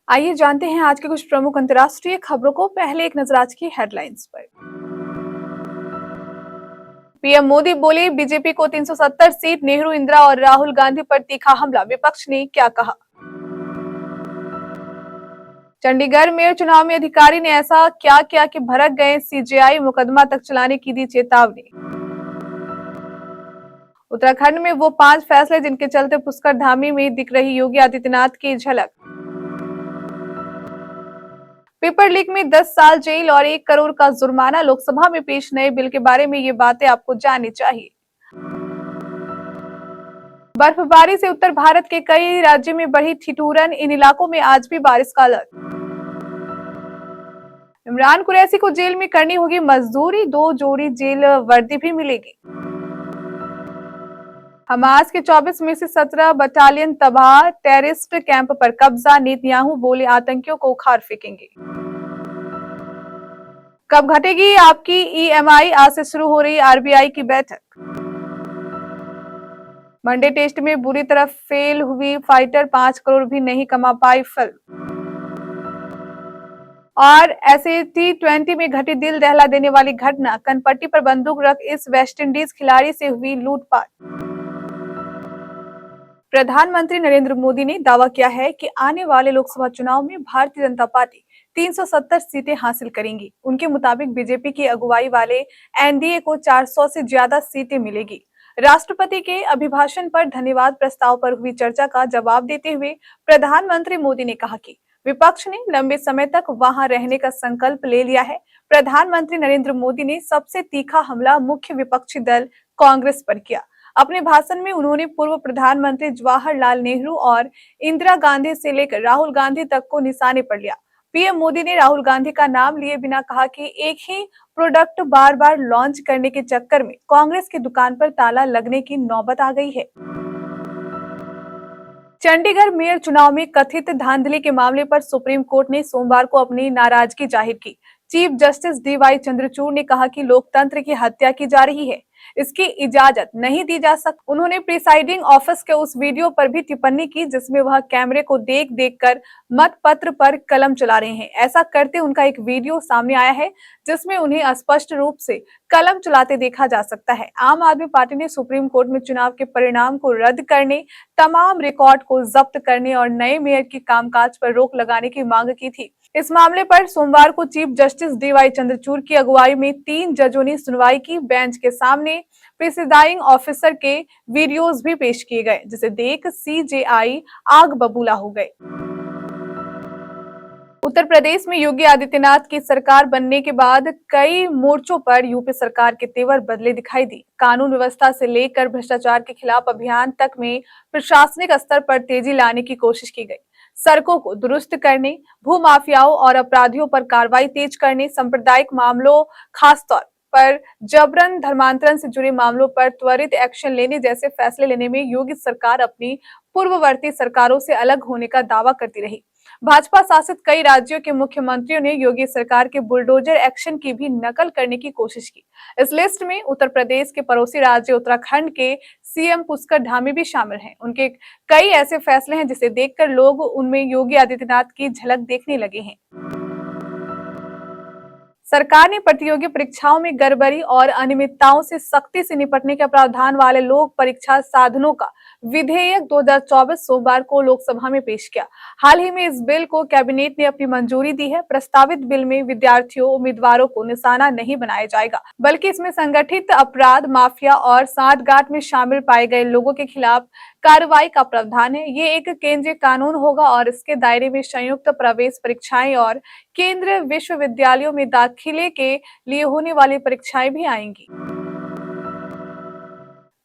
आइए जानते हैं आज के कुछ प्रमुख अंतर्राष्ट्रीय खबरों को। पहले एक नजर आज की हेडलाइंस पर। पीएम मोदी बोले बीजेपी को 370 सीट, नेहरू, इंदिरा और राहुल गांधी पर तीखा हमला। विपक्ष ने क्या कहा? चंडीगढ़ मेयर चुनाव में अधिकारी ने ऐसा क्या किया कि भड़क गए सीजेआई, मुकदमा तक चलाने की दी चेतावनी। उत्तराखंड में वो 5 फैसले जिनके चलते पुष्कर धामी में दिख रही योगी आदित्यनाथ की झलक। पेपर लीक में 10 साल जेल और 1 करोड़ का जुर्माना। लोकसभा में पेश नए बिल के बारे में ये बातें आपको जाननी चाहिए। बर्फबारी से उत्तर भारत के कई राज्यों में बढ़ी ठिठुरन, इन इलाकों में आज भी बारिश का अलर्ट। इमरान कुरैशी को जेल में करनी होगी मजदूरी, 2 जोड़ी जेल वर्दी भी मिलेगी। हमास के 24 में से 17 बटालियन तबाह, टेररिस्ट कैंप पर कब्जा। नेतन्याहू बोले आतंकियों को उखाड़ फेंकेंगे। कब घटेगी आपकी ईएमआई? आज से शुरू हो रही आरबीआई की बैठक। वनडे टेस्ट में बुरी तरह फेल हुई फाइटर, 5 करोड़ भी नहीं कमा पाई फिल्म। और ऐसे T20 में घटी दिल दहला देने वाली घटना, कनपट्टी पर बंदूक रख इस वेस्टइंडीज खिलाड़ी से हुई लूटपाट। प्रधानमंत्री नरेंद्र मोदी ने दावा किया है कि आने वाले लोकसभा चुनाव में भारतीय जनता पार्टी 370 सीटें हासिल करेंगी। उनके मुताबिक बीजेपी की अगुवाई वाले एनडीए को 400 से ज्यादा सीटें मिलेगी। राष्ट्रपति के अभिभाषण पर धन्यवाद प्रस्ताव पर हुई चर्चा का जवाब देते हुए प्रधानमंत्री मोदी ने कहा कि विपक्ष ने लंबे समय तक वहां रहने का संकल्प ले लिया है। प्रधानमंत्री नरेंद्र मोदी ने सबसे तीखा हमला मुख्य विपक्षी दल कांग्रेस पर किया। अपने भाषण में उन्होंने पूर्व प्रधानमंत्री जवाहरलाल नेहरू और इंदिरा गांधी से लेकर राहुल गांधी तक को निशाने पर लिया। पीएम मोदी ने राहुल गांधी का नाम लिए बिना कहा कि एक ही प्रोडक्ट बार बार लॉन्च करने के चक्कर में कांग्रेस की दुकान पर ताला लगने की नौबत आ गई है। चंडीगढ़ मेयर चुनाव में कथित धांधली के मामले पर सुप्रीम कोर्ट ने सोमवार को अपनी नाराजगी जाहिर की। चीफ जस्टिस डीवाई चंद्रचूड़ ने कहा कि लोकतंत्र की हत्या की जा रही है, इसकी इजाजत नहीं दी जा सकती। उन्होंने प्रिसाइडिंग ऑफिस के उस वीडियो पर भी टिप्पणी की जिसमें वह कैमरे को देख देख कर मत पत्र पर कलम चला रहे हैं। ऐसा करते उनका एक वीडियो सामने आया है जिसमें उन्हें स्पष्ट रूप से कलम चलाते देखा जा सकता है। आम आदमी पार्टी ने सुप्रीम कोर्ट में चुनाव के परिणाम को रद्द करने, तमाम रिकॉर्ड को जब्त करने और नए मेयर की कामकाज पर रोक लगाने की मांग की थी। इस मामले पर सोमवार को चीफ जस्टिस डीवाई चंद्रचूड़ की अगुवाई में 3 जजों ने सुनवाई की। बेंच के सामने प्रिसाइडिंग ऑफिसर के वीडियोस भी पेश किए गए जिसे देख सीजेआई आग बबूला हो गए। उत्तर प्रदेश में योगी आदित्यनाथ की सरकार बनने के बाद कई मोर्चों पर यूपी सरकार के तेवर बदले दिखाई दी। कानून व्यवस्था से लेकर भ्रष्टाचार के खिलाफ अभियान तक में प्रशासनिक स्तर पर तेजी लाने की कोशिश की गई। सड़कों को दुरुस्त करने, भूमाफियाओं और अपराधियों पर कार्रवाई तेज करने, सांप्रदायिक मामलों खासतौर पर जबरन धर्मांतरण से जुड़े मामलों पर त्वरित एक्शन लेने जैसे फैसले लेने में योगी सरकार अपनी पूर्ववर्ती सरकारों से अलग होने का दावा करती रही। भाजपा शासित कई राज्यों के मुख्यमंत्रियों ने योगी सरकार के बुलडोजर एक्शन की भी नकल करने की कोशिश की। इस लिस्ट में उत्तर प्रदेश के पड़ोसी राज्य उत्तराखंड के सीएम पुष्कर धामी भी शामिल हैं। उनके कई ऐसे फैसले हैं जिसे देखकर लोग उनमें योगी आदित्यनाथ की झलक देखने लगे हैं। सरकार ने प्रतियोगी परीक्षाओं में गड़बड़ी और अनियमितताओं से सख्ती से निपटने के प्रावधान वाले लोक परीक्षा साधनों का विधेयक 2024 सोमवार को लोकसभा में पेश किया। हाल ही में इस बिल को कैबिनेट ने अपनी मंजूरी दी है। प्रस्तावित बिल में विद्यार्थियों, उम्मीदवारों को निशाना नहीं बनाया जाएगा, बल्कि इसमें संगठित अपराध, माफिया और सांठगांठ में शामिल पाए गए लोगों के खिलाफ कार्रवाई का प्रावधान है। ये एक केंद्रीय कानून होगा और इसके दायरे में संयुक्त प्रवेश परीक्षाएं और केंद्रीय विश्वविद्यालयों में दाखिले के लिए होने वाली परीक्षाएं भी आएंगी।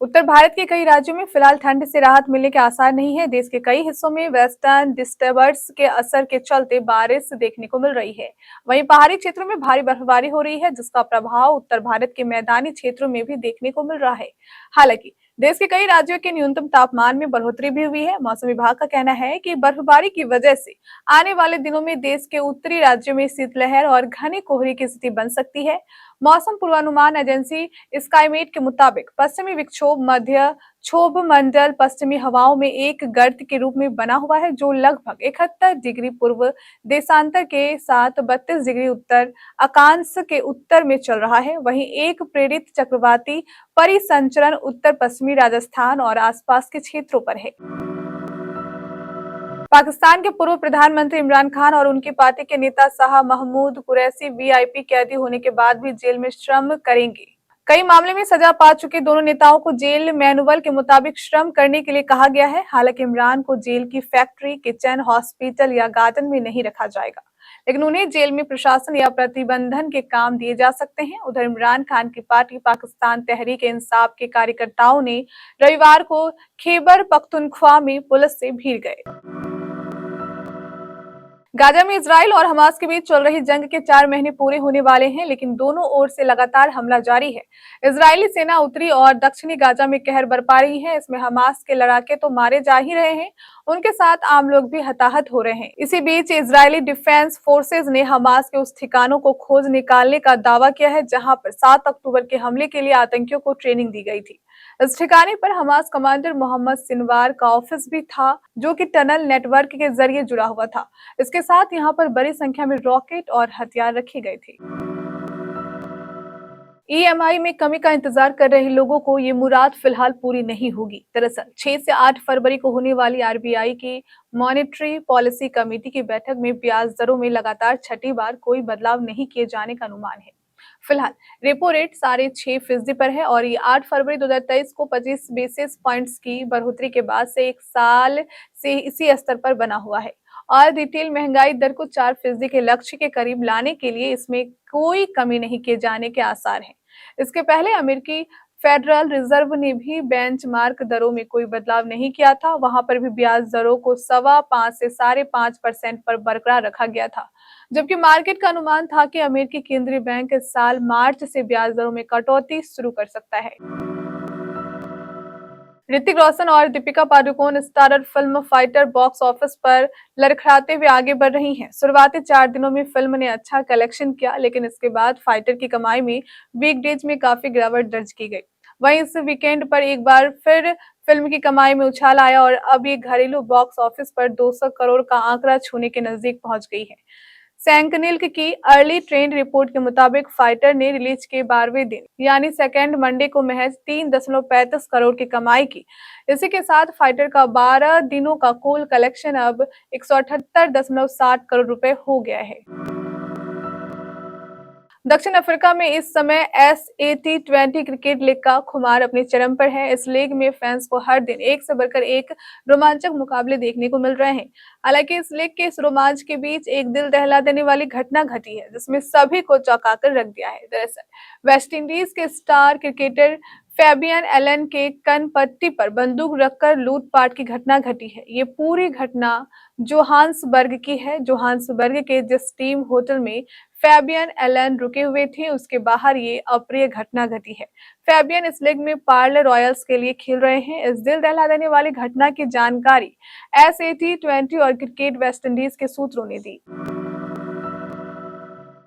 उत्तर भारत के कई राज्यों में फिलहाल ठंड से राहत मिलने के आसार नहीं है। देश के कई हिस्सों में वेस्टर्न डिस्टर्बेंस के असर के चलते बारिश देखने को मिल रही है। वहीं पहाड़ी क्षेत्रों में भारी बर्फबारी हो रही है जिसका प्रभाव उत्तर भारत के मैदानी क्षेत्रों में भी देखने को मिल रहा है। हालांकि देश के कई राज्यों के न्यूनतम तापमान में बढ़ोतरी भी हुई है। मौसम विभाग का कहना है कि बर्फबारी की वजह से आने वाले दिनों में देश के उत्तरी राज्यों में शीतलहर और घने कोहरे की स्थिति बन सकती है। मौसम पूर्वानुमान एजेंसी स्काईमेट के मुताबिक पश्चिमी विक्षोभ मध्य क्षोभ मंडल पश्चिमी हवाओं में एक गर्त के रूप में बना हुआ है, जो लगभग 71 डिग्री पूर्व देशांतर के साथ 32 डिग्री उत्तर अक्षांश के उत्तर में चल रहा है। वहीं एक प्रेरित चक्रवाती परिसंचरण उत्तर पश्चिमी राजस्थान और आसपास के क्षेत्रों पर है। पाकिस्तान के पूर्व प्रधानमंत्री इमरान खान और उनकी पार्टी के नेता शाह महमूद कुरैशी वीआईपी कैदी होने के बाद भी जेल में श्रम करेंगे। कई मामले में सजा पा चुके दोनों नेताओं को जेल मैनुअल के मुताबिक श्रम करने के लिए कहा गया है। हालांकि इमरान को जेल की फैक्ट्री, किचन, हॉस्पिटल या गार्डन में नहीं रखा जाएगा, लेकिन उन्हें जेल में प्रशासन या प्रतिबंधन के काम दिए जा सकते हैं। उधर इमरान खान की पार्टी पाकिस्तान तहरीक इंसाफ के कार्यकर्ताओं ने रविवार को खैबर पख्तूनख्वा में पुलिस से भिड़ गए। गाजा में इजराइल और हमास के बीच चल रही जंग के 4 महीने पूरे होने वाले हैं, लेकिन दोनों ओर से लगातार हमला जारी है। इजरायली सेना उत्तरी और दक्षिणी गाजा में कहर बरपा रही है। इसमें हमास के लड़ाके तो मारे जा ही रहे हैं, उनके साथ आम लोग भी हताहत हो रहे हैं। इसी बीच इजरायली डिफेंस फोर्सेज ने हमास के उस ठिकानों को खोज निकालने का दावा किया है जहां पर 7 अक्टूबर के हमले के लिए आतंकियों को ट्रेनिंग दी गई थी। इस ठिकाने पर हमास कमांडर मोहम्मद सिनवार का ऑफिस भी था, जो कि टनल नेटवर्क के जरिए जुड़ा हुआ था। इसके साथ यहां पर बड़ी संख्या में रॉकेट और हथियार रखे गए थे। ईएमआई में कमी का इंतजार कर रहे लोगों को ये मुराद फिलहाल पूरी नहीं होगी। दरअसल 6 से 8 फरवरी को होने वाली आरबीआई की मॉनेटरी पॉलिसी कमेटी की बैठक में ब्याज दरों में लगातार छठी बार कोई बदलाव नहीं किए जाने का अनुमान है। फिलहाल रेपो रेट 6.5% पर है और ये 8 फरवरी 2023 को 25 बेसिस पॉइंट्स की बढ़ोतरी के बाद से एक साल से इसी स्तर पर बना हुआ है और रिटेल महंगाई दर को 4% के लक्ष्य के करीब लाने के लिए इसमें कोई कमी नहीं किए जाने के आसार हैं। इसके पहले अमेरिकी फेडरल रिजर्व ने भी बेंचमार्क दरों में कोई बदलाव नहीं किया था। वहां पर भी ब्याज दरों को 5.25 से 5.5% पर बरकरार रखा गया था, जबकि मार्केट का अनुमान था कि अमेरिकी केंद्रीय बैंक इस साल मार्च से ब्याज दरों में कटौती शुरू कर सकता है। ऋतिक रोशन और Deepika Padukone starrer film fighter box office पर लड़खड़ाते हुए आगे बढ़ रही हैं। शुरुआती 4 दिनों में फिल्म ने अच्छा कलेक्शन किया, लेकिन इसके बाद फाइटर की कमाई में वीकडेज में काफी गिरावट दर्ज की गई। वहीं इस वीकेंड पर एक बार फिर फिल्म की कमाई में उछाल आया और अब ये घरेलू बॉक्स ऑफिस पर 200 करोड़ का आंकड़ा छूने के नजदीक पहुंच गई है। सैंकनिल्क की अर्ली ट्रेंड रिपोर्ट के मुताबिक फाइटर ने रिलीज के 12वें दिन यानी सेकेंड मंडे को महज 3.35 करोड़ की कमाई की। इसी के साथ फाइटर का 12 दिनों का कुल कलेक्शन अब 178.60 करोड़ रुपए हो गया है। दक्षिण अफ्रीका में इस समय SAT20 क्रिकेट लीग का खुमार अपने चरम पर है। इस लीग में फैंस को हर दिन एक से बढ़कर एक रोमांचक मुकाबले देखने को मिल रहे हैं। हालांकि इस लीग के इस रोमांच के बीच एक दिल दहला देने वाली घटना घटी है, जिसमें सभी को चौंका कर रख दिया है। दरअसल वेस्टइंडीज के स्टार क्रिकेटर फैबियन एलन के कनपट्टी पर बंदूक रखकर लूटपाट की घटना घटी है। ये पूरी घटना जोहान्सबर्ग की है। जोहान्सबर्ग के जिस टीम होटल में फैबियन एलन रुके हुए थे, उसके बाहर ये अप्रिय घटना घटी है। फैबियन इस लीग में पार्ले रॉयल्स के लिए खेल रहे हैं। इस दिल दहला देने वाली घटना की जानकारी SAT20 और क्रिकेट वेस्टइंडीज के सूत्रों ने दी।